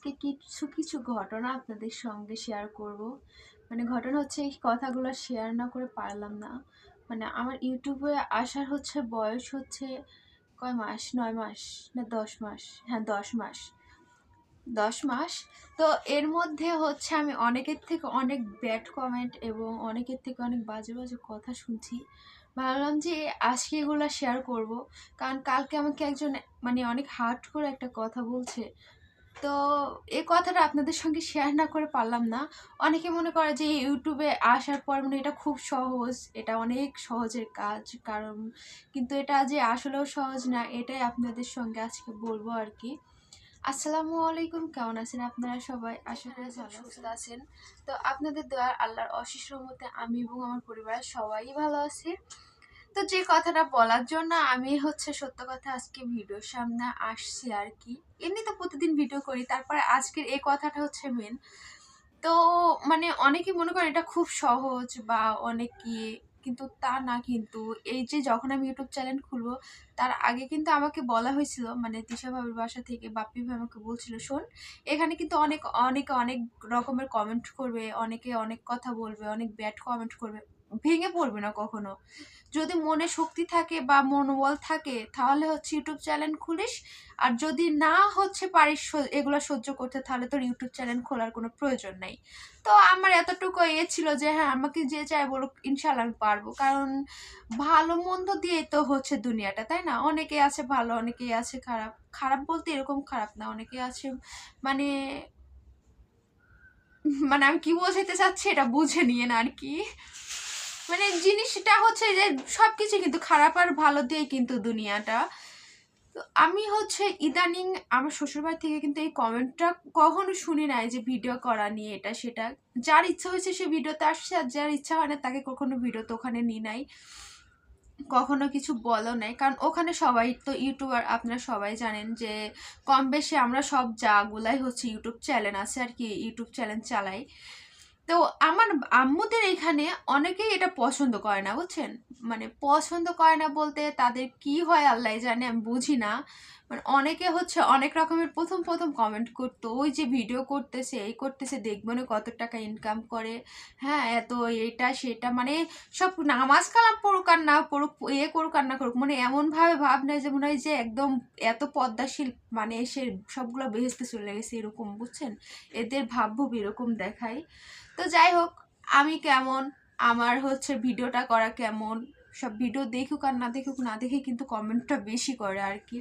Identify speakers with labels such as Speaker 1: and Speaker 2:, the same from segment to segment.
Speaker 1: আজকে কিছু কিছু ঘটনা আপনাদের সঙ্গে শেয়ার করব। মানে ঘটনা হচ্ছে, এই কথাগুলো শেয়ার না করে পারলাম না। মানে আমার ইউটিউবে আসার বয়স কয় মাস, 9 মাস না 10 মাস? হ্যাঁ, 10 মাস। 10 মাস। তো এর মধ্যে আমি অনেকের থেকে অনেক ব্যাড কমেন্ট এবং অনেকের থেকে অনেক বাজে বাজে কথা শুনছি। ভাবলাম যে আজকে এগুলো শেয়ার করব, কারণ কালকে আমাকে একজন মানে অনেক হার্ট করে একটা কথা বলছে। তো এই কথাটা আপনাদের সঙ্গে শেয়ার না করে পারলাম না। অনেকে মনে করে যে ইউটিউবে আসার পর মানে এটা খুব সহজ, এটা অনেক সহজের কাজ, কারণ কিন্তু এটা যে আসলেও সহজ না, এটাই আপনাদের সঙ্গে আজকে বলবো আর কি। আসসালামু আলাইকুম, কেমন আছেন আপনারা সবাই? আশা করি ভালো সুস্থ আছেন। তো আপনাদের দোয়া আল্লাহর অশেষ রহমতে আমি এবং আমার পরিবারের সবাই ভালো আছি। তো যে কথাটা বলার জন্য আমি সত্য কথা আজকে ভিডিওর সামনে আসছি আর কি। এমনি তো প্রতিদিন ভিডিও করি, তারপরে আজকের এই কথাটা মেন। তো মানে অনেকে মনে করে এটা খুব সহজ বা অনেক কি, কিন্তু তা না। কিন্তু এই যে যখন আমি ইউটিউব চ্যানেল খুলবো, তার আগে কিন্তু আমাকে বলা হয়েছিল, মানে তিশা ভাবির বাসা থেকে বাপ্পি ভাই আমাকে বলছিল, শোন, এখানে কিন্তু অনেক অনেকে অনেক রকমের কমেন্ট করবে, অনেকে অনেক কথা বলবে, অনেক ব্যাড কমেন্ট করবে, ভেঙে পড়বে না কখনো। যদি মনে শক্তি থাকে বা মনোবল থাকে তাহলে ইউটিউব চ্যানেল খুলিস। আর যদি না পারিস এগুলো সহ্য করতে, তাহলে তোর ইউটিউব চ্যানেল খোলার কোনো প্রয়োজন নাই। তো আমার এতটুকু ছিল যে হ্যাঁ, আমাকে যে চাই বলুক, ইনশাল্লাহ আমি পারবো, কারণ ভালো মন্দ দিয়ে তো দুনিয়াটা, তাই না? অনেকে আছে ভালো, অনেকেই আছে খারাপ। খারাপ বলতে এরকম খারাপ না, অনেকে আছে মানে মানে আমি কি বোঝাতে চাচ্ছি এটা বুঝে নিয়ে না আর কি। মানে জিনিসটা যে সবকিছু কিন্তু খারাপ আর ভালো দিয়ে কিন্তু দুনিয়াটা। তো আমি ইদানিং আমার শ্বশুরবাড়ি থেকে কিন্তু এই কমেন্টটা কখনো শুনি নাই যে ভিডিও করা নিয়ে এটা সেটা। যার ইচ্ছা হয়েছে সে ভিডিওতে আসছে, আর যার ইচ্ছা হয় না তাকে কখনো ভিডিওতে ওখানে নিয়ে নাই, কখনো কিছু বলো নাই। কারণ ওখানে সবাই তো ইউটিউবার, আপনারা সবাই জানেন যে কম বেশি আমরা সব যাগুলাই ইউটিউব চ্যানেল আছে আর কি, ইউটিউব চ্যানেল চালাই। তো আমার আম্মুদের এখানে অনেকেই এটা পছন্দ করে না, বুঝছেন? মানে পছন্দ করে না বলতে তাদের কি হয় আল্লাহ জানে, আমি বুঝি না। মানে অনেকে অনেক রকমের প্রথম প্রথম কমেন্ট করতো, ওই যে ভিডিও করতেছে, এই করতেছে, দেখবো না কত টাকা ইনকাম করে, হ্যাঁ এত এটা সেটা, মানে সব নামাজ কালাম পড়ুক আর না পড়ুক, করুক আর না করুক, মানে এমন ভাবে ভাব নেয় যে মনে হয় যে একদম এত পদ্মাশীল, মানে এসে সবগুলো বেহেস্তে চলে গেছে এরকম, বুঝছেন? এদের ভাবভুব এরকম দেখায়। তো যাই হোক, আমি কেমন, আমার ভিডিওটা করা কেমন, সব ভিডিও দেখুক আর না দেখুক, না দেখে কিন্তু কমেন্টটা বেশি করে আর কি।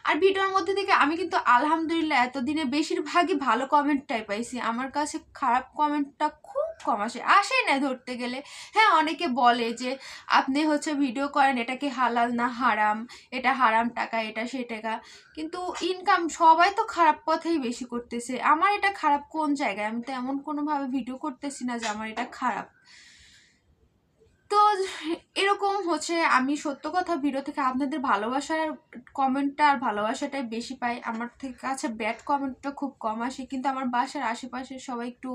Speaker 1: আর ভিডিওর মধ্যে থেকে আমি কিন্তু আলহামদুলিল্লাহ এতদিনে বেশিরভাগই ভালো কমেন্টটাই পাইছি। আমার কাছে খারাপ কমেন্টটা খুব কম আসে না ধরতে গেলে। হ্যাঁ, অনেকে বলে যে আপনি ভিডিও করেন, এটা কি হালাল না হারাম, এটা হারাম টাকা, এটা সে টাকা, কিন্তু ইনকাম সবাই তো খারাপ পথেই বেশি করতেছে। আমার এটা খারাপ কোন জায়গায়? আমি তো এমন কোনোভাবে ভিডিও করতেছি না যে আমার এটা খারাপ। তো এরকম আমি সত্য কথা, ভিডিও থেকে আপনাদের ভালোবাসার কমেন্টটা আর ভালোবাসাটাই বেশি পাই, আমার থেকে কাছে ব্যাড কমেন্টটা খুব কম আসে। কিন্তু আমার বাসার আশেপাশে সবাই একটু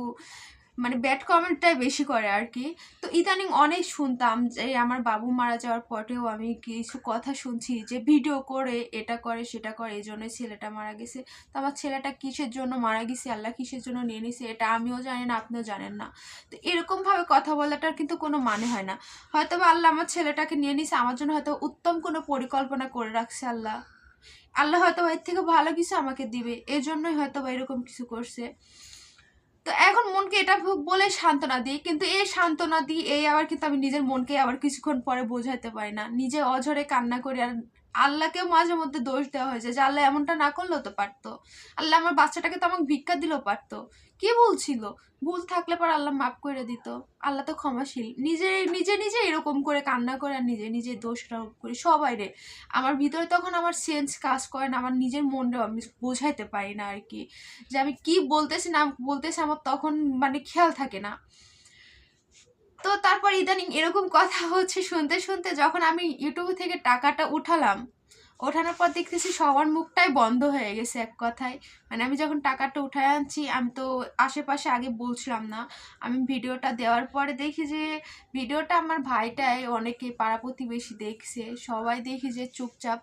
Speaker 1: মানে ব্যাড কমেন্টটাই বেশি করে আর কি। তো ইদানিং অনেক শুনতাম যে আমার বাবু মারা যাওয়ার পরেও আমি কিছু কথা শুনছি যে ভিডিও করে এটা করে সেটা করে, এই জন্য ছেলেটা মারা গেছে। তো আমার ছেলেটা কিসের জন্য মারা গেছে, আল্লাহ কিসের জন্য নিয়ে নিছে, এটা আমিও জানি না, আপনিও জানেন না। তো এরকমভাবে কথা বলাটার কিন্তু কোনো মানে হয় না। হয়তো বা আল্লাহ আমার ছেলেটাকে নিয়ে নিছে, আমার জন্য হয়তো উত্তম কোনো পরিকল্পনা করে রাখছে আল্লাহ। আল্লাহ হয়তো এর থেকে ভালো কিছু আমাকে দিবে, এই জন্যই হয়তো বা এরকম কিছু করছে। তো এখন মনকে এটা বলে সান্ত্বনা দিই, কিন্তু এই সান্ত্বনা দিই এই আবার কিন্তু আমি নিজের মনকে আবার কিছুক্ষণ পরে বোঝাতে পারি না, নিজে অঝরে কান্না করি। আর আল্লাহকেও মাঝে মধ্যে দোষ দেওয়া হয়েছে যে আল্লাহ এমনটা না করলেও তো পারতো, আল্লাহ আমার বাচ্চাটাকে তো আমাকে ভিক্ষা দিলেও পারতো, কি ভুল ছিল? ভুল থাকলে পর আল্লাহ মাফ করে দিত, আল্লাহ তো ক্ষমাশীল। নিজে নিজে নিজে এরকম করে কান্না করে আর নিজে নিজে দোষ করি সবাই রে। আমার ভিতরে তখন আমার সেন্স কাজ করে না, আমার নিজের মনটাও আমি বোঝাইতে পারি না আর কি, যে আমি কি বলতেছি না বলতেছি, আমার তখন মানে খেয়াল থাকে না। তো তারপর ইদানিং এরকম কথা শুনতে শুনতে যখন আমি ইউটিউব থেকে টাকাটা উঠালাম, ওঠানোর পর দেখতেছি সবার মুখটাই বন্ধ হয়ে গেছে এক কথায়। মানে আমি যখন টাকাটা উঠায় আনছি, আমি তো আশেপাশে আগে বলছিলাম না, আমি ভিডিওটা দেওয়ার পরে দেখি যে ভিডিওটা আমার ভাইটাই অনেকে পাড়া প্রতিবেশী দেখছে, সবাই দেখি যে চুপচাপ।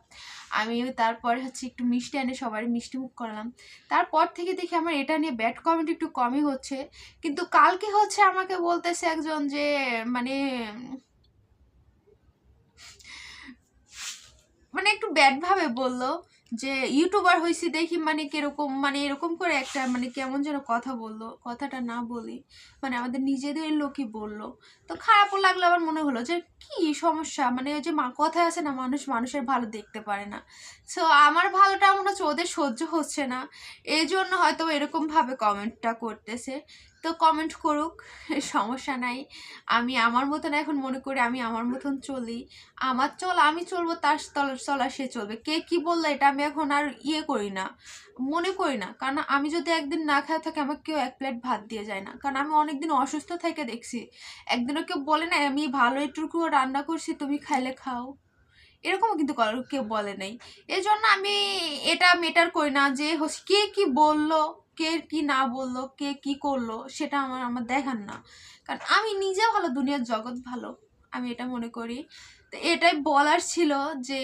Speaker 1: আমি তারপরে হচ্ছে একটু মিষ্টি এনে সবারই মিষ্টি মুখ করলাম। তারপর থেকে দেখি আমার এটা নিয়ে ব্যাড কমেন্ট একটু কমই হচ্ছে। কিন্তু কালকে হচ্ছে আমাকে বলতেছে একজন যে মানে মানে একটু ব্যাড ভাবে বললো যে ইউটিউবার হয়েছি দেখি মানে কিরকম, মানে এরকম করে একটা মানে কেমন যেন কথা বললো, কথাটা না বলি, মানে আমাদের নিজেদের লোকই বললো। তো খারাপও লাগলো, আবার মনে হলো যে কি সমস্যা, মানে ওই যে কথায় আছে না, মানুষ মানুষের ভালো দেখতে পারে না। সো আমার ভালোটা মনে হচ্ছে ওদের সহ্য হচ্ছে না, এই জন্য হয়তো এরকম ভাবে কমেন্টটা করতেছে। তো কমেন্ট করুক, সমস্যা নাই। আমি আমার মতন এখন মনে করি আমি আমার মতন চলি, আমার চল আমি চলবো, তার চলা সে চলবে। কে কি বললো এটা আমি এখন আর করি না, মনে করি না। কারণ আমি যদি একদিন না খাওয়া থাকি, আমাকে কেউ এক প্লেট ভাত দিয়ে যায় না। কারণ আমি অনেকদিন অসুস্থ থেকে দেখছি, একদিনও কেউ বলে না আমি ভালো একটুকু রান্না করছি তুমি খাইলে খাও, এরকমও কিন্তু কেউ বলে নাই। এই জন্য আমি এটা মেটার করি না যে হচ্ছে কে কি বললো, কে কি না বললো, কে কি করলো, সেটা আমার আমার দেখার না। কারণ আমি নিজে ভালো, দুনিয়ার জগৎ ভালো, আমি এটা মনে করি। তো এটাই বলার ছিল যে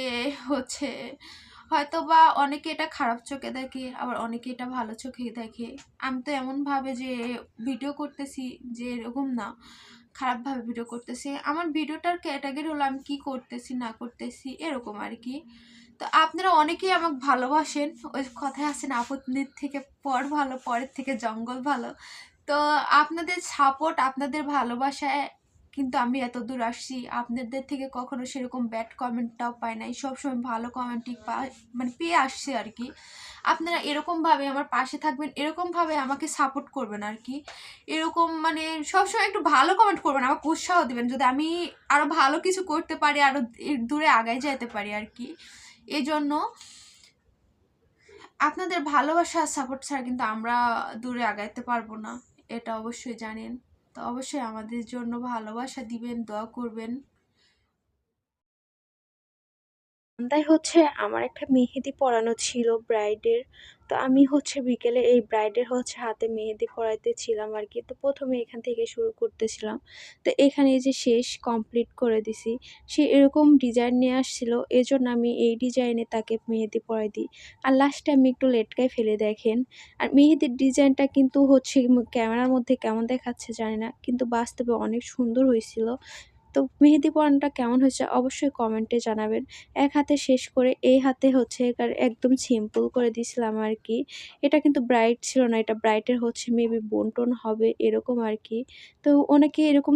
Speaker 1: হচ্ছে হয়তো বা অনেকে এটা খারাপ চোখে দেখে, আবার অনেকে এটা ভালো চোখে দেখে। আমি তো এমনভাবে যে ভিডিও করতেছি যে এরকম না, খারাপভাবে ভিডিও করতেছি। আমার ভিডিওটার ক্যাটাগরি হলো আমি কি করতেছি না করতেছি এরকম আর কি। তো আপনারা অনেকেই আমাকে ভালোবাসেন, ওই কথায় আছেন আপদের থেকে পর ভালো, পরের থেকে জঙ্গল ভালো। তো আপনাদের সাপোর্ট, আপনাদের ভালোবাসায় কিন্তু আমি এত দূর আসছি। আপনাদের থেকে কখনো সেরকম ব্যাড কমেন্টটাও পাই নাই, সবসময় ভালো কমেন্টই মানে পেয়ে আসছি আর কি। আপনারা এরকমভাবে আমার পাশে থাকবেন, এরকমভাবে আমাকে সাপোর্ট করবেন আর কি। এরকম মানে সবসময় একটু ভালো কমেন্ট করবেন, আমাকে উৎসাহ দেবেন, যদি আমি আরও ভালো কিছু করতে পারি, আরও দূরে আগায় যেতে পারি আর কি। এই জন্য আপনাদের ভালোবাসা সাপোর্ট ছাড়া কিন্তু আমরা দূরে আগাইতে পারবো না, এটা অবশ্যই জানেন। তো অবশ্যই আমাদের জন্য ভালোবাসা দিবেন, দোয়া করবেন।
Speaker 2: সন্ধ্যায় হচ্ছে আমার একটা মেহেদি পরানো ছিল ব্রাইডের। তো আমি হচ্ছে বিকেলে এই ব্রাইডের হচ্ছে হাতে মেহেদি পরাইতে ছিলাম আর কি। তো প্রথমে এখান থেকে শুরু করতেছিলাম। তো এখানে এই যে শেষ কমপ্লিট করে দিছি। সে এরকম ডিজাইন নিয়ে আসছিল, এজন্য আমি এই ডিজাইনে তাকে মেহেদি পরাই দিই। আর লাস্টে আমি একটু লেটকায় ফেলে দেখেন। আর মেহেদির ডিজাইনটা কিন্তু হচ্ছে ক্যামেরার মধ্যে কেমন দেখাচ্ছে জানি না, কিন্তু বাস্তবে অনেক সুন্দর হয়েছিল। তো মেহেদি পরানোটা কেমন হয়েছে অবশ্যই কমেন্টে জানাবেন। এক হাতে শেষ করে এই হাতে হচ্ছে একদম সিম্পল করে দিছিলাম আর কি। এটা কিন্তু ব্রাইড ছিল না, এটা ব্রাইডের হচ্ছে মেবি বোন-টোন হবে এরকম আর কি। তো অনেকে এরকম